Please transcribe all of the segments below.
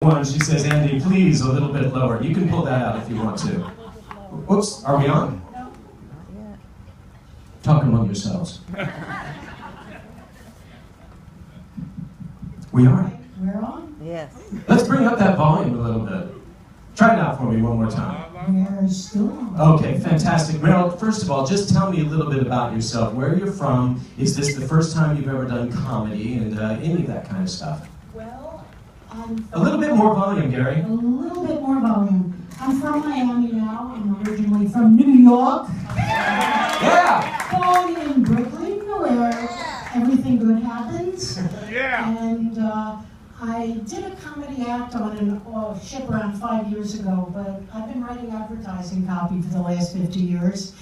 One, she says, Andy, please, a little bit lower. You can pull that out if you want to. Whoops, are we on? Talk among yourselves. We are. We're on? Yes. Let's bring up that volume a little bit. Try it out for me one more time. We're still on. Okay, fantastic. Meryl, first of all, just tell me a little bit about yourself. Where you're from? Is this the first time you've ever done comedy and any of that kind of stuff? Well, A little bit more volume, Gary. A little bit more volume. I'm from Miami now. I'm originally from New York. Yeah! Born in Brooklyn, where everything good happens. Yeah. And I did a comedy act on a ship around 5 years ago, but I've been writing advertising copy for the last 50 years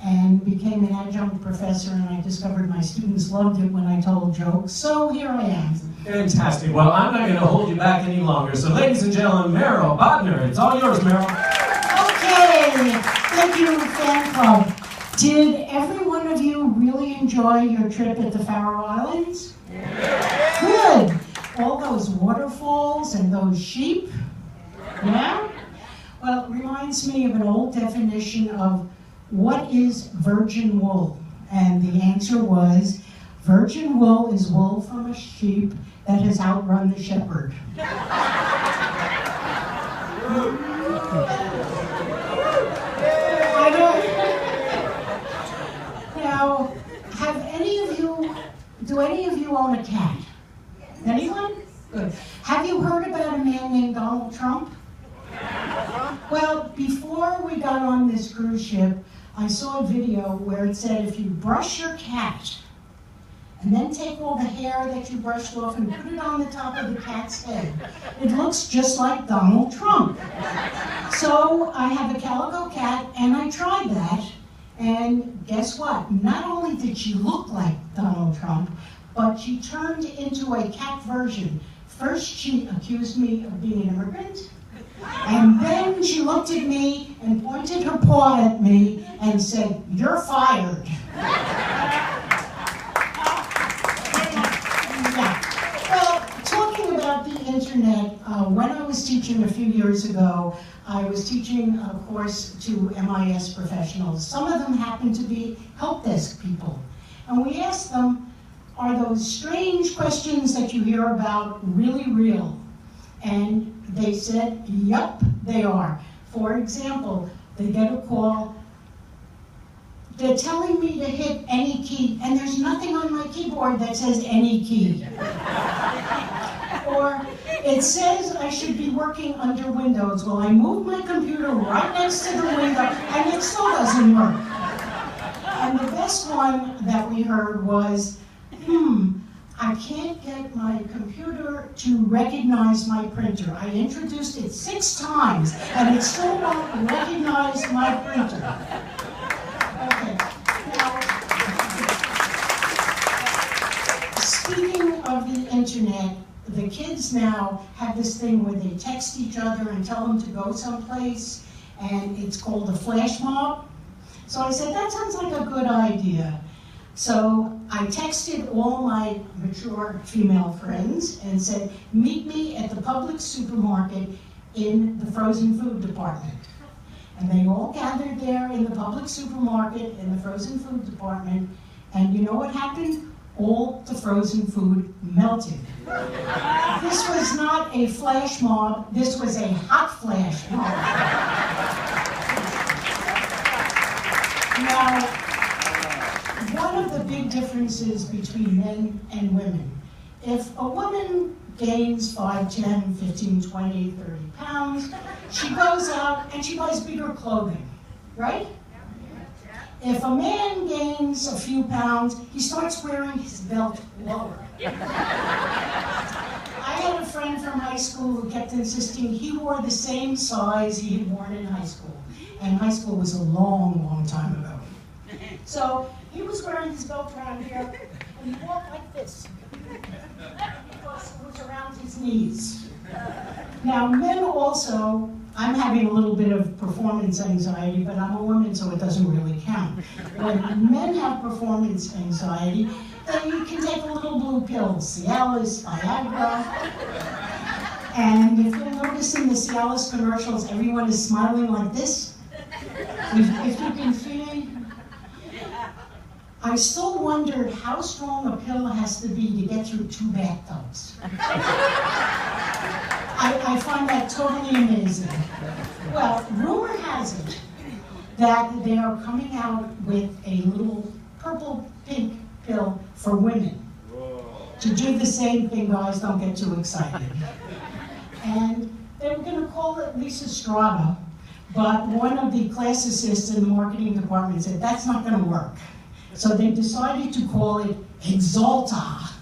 and became an adjunct professor, and I discovered my students loved it when I told jokes, so here I am. Fantastic. Well, I'm not going to hold you back any longer. So, ladies and gentlemen, Meryl Bodner. It's all yours, Meryl. Okay, thank you, fan club. Did every one of you really enjoy your trip at the Faroe Islands? Yeah. Good. All those waterfalls and those sheep? Yeah? Well, it reminds me of an old definition of what is virgin wool? And the answer was, virgin wool is wool from a sheep that has outrun the shepherd. I don't. Now, do any of you own a cat? Anyone? Good. Have you heard about a man named Donald Trump? Well, before we got on this cruise ship, I saw a video where it said if you brush your cat and then take all the hair that you brushed off and put it on the top of the cat's head, it looks just like Donald Trump. So I have a calico cat and I tried that, and guess what? Not only did she look like Donald Trump, but she turned into a cat version. First she accused me of being an immigrant, and then she looked at me and pointed her paw at me and said, "You're fired." Yeah. Well, talking about the internet, when I was teaching a few years ago, I was teaching a course to MIS professionals. Some of them happened to be help desk people. And we asked them, are those strange questions that you hear about really real? And they said, yep, they are. For example, they get a call, they're telling me to hit any key, and there's nothing on my keyboard that says any key. Or it says I should be working under Windows. Well, I moved my computer right next to the window, and it still doesn't work. And the best one that we heard was, I can't get my computer to recognize my printer. I introduced it 6 times, and it still won't recognize my printer. Okay. Now, speaking of the internet, the kids now have this thing where they text each other and tell them to go someplace, and it's called a flash mob. So I said, that sounds like a good idea. So I texted all my mature female friends and said, meet me at the public supermarket in the frozen food department. And they all gathered there in the public supermarket in the frozen food department, and you know what happened? All the frozen food melted. This was not a flash mob, this was a hot flash mob. Now, one of the big differences between men and women, if a woman gains 5, 10, 15, 20, 30 pounds, she goes out and she buys bigger clothing, right? If a man gains a few pounds, he starts wearing his belt lower. I had a friend from high school who kept insisting he wore the same size he had worn in high school. And high school was a long, long time ago. So he was wearing his belt around here, and he walked like this, because it was around his knees. Now, men also, I'm having a little bit of performance anxiety, but I'm a woman, so it doesn't really count. When men have performance anxiety, then you can take a little blue pill, Cialis, Viagra, And if you'll notice in the Cialis commercials, everyone is smiling like this. If you can feel. I still wondered how strong a pill has to be to get through 2 bathtubs. I find that totally amazing. Well, rumor has it that they are coming out with a little purple-pink pill for women. To do the same thing, guys, don't get too excited. And they were going to call it Lisa Strata, but one of the class assists in the marketing department said, that's not going to work. So they decided to call it Exalta.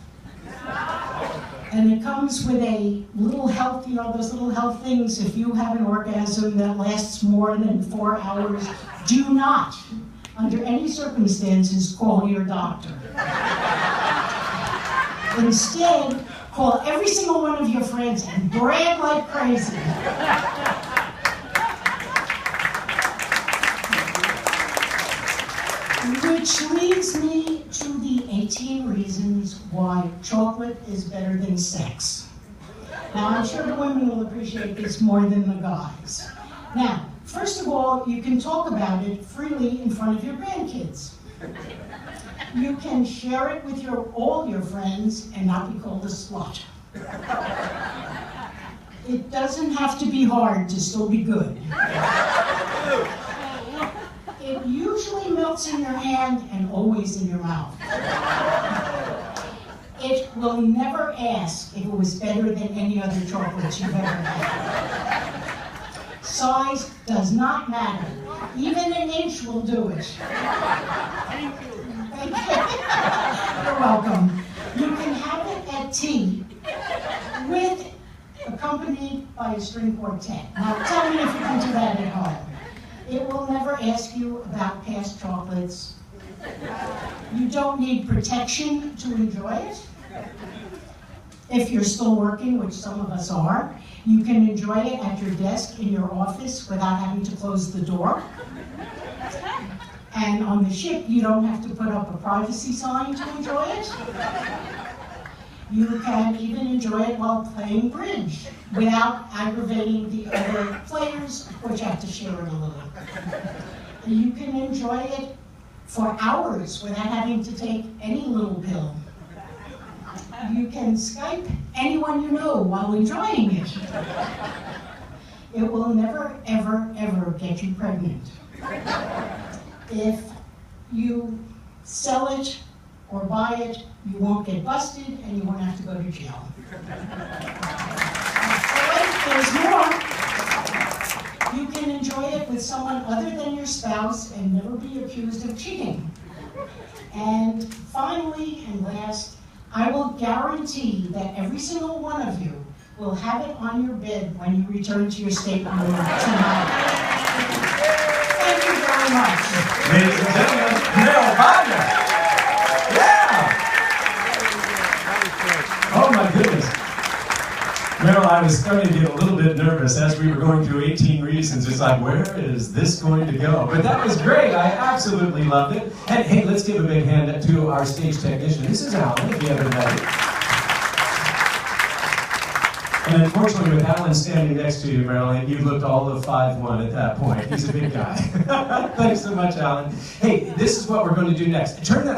And it comes with a little health, you know, those little health things. If you have an orgasm that lasts more than 4 hours, do not, under any circumstances, call your doctor. Instead, call every single one of your friends and brag like crazy. Which leads me to the 18 reasons why chocolate is better than sex. Now, I'm sure the women will appreciate this more than the guys. Now, first of all, you can talk about it freely in front of your grandkids. You can share it with all your friends and not be called a slut. It doesn't have to be hard to still be good. It usually melts in your hand and always in your mouth. It will never ask if it was better than any other chocolates you've ever had. Size does not matter. Even an inch will do it. Thank you. You're welcome. You can have it at tea accompanied by a string quartet. Now tell me if you can do that at home. It will never ask you about past chocolates. You don't need protection to enjoy it. If you're still working, which some of us are, you can enjoy it at your desk in your office without having to close the door. And on the ship, you don't have to put up a privacy sign to enjoy it. You can even enjoy it while playing bridge without aggravating the other players, which have to share it a little. You can enjoy it for hours without having to take any little pill. You can Skype anyone you know while enjoying it. It will never, ever, ever get you pregnant. If you sell it or buy it, you won't get busted and you won't have to go to jail. There's more. You can enjoy it with someone other than your spouse and never be accused of cheating. And finally and last, I will guarantee that every single one of you will have it on your bed when you return to your stateroom tonight. Thank you very much. Ladies and gentlemen, Meryl Wagner. Yeah! Oh my goodness. Meryl, I was starting to get a little bit nervous as we were going through 18 reasons. It's like, where is this going to go? But that was great. I absolutely loved it. And hey, let's give a big hand to our stage technician. This is Alan, if you haven't met him. And unfortunately, with Alan standing next to you, Marilyn, you looked all of 5'1" at that point. He's a big guy. Thanks so much, Alan. Hey, this is what we're going to do next. Turn that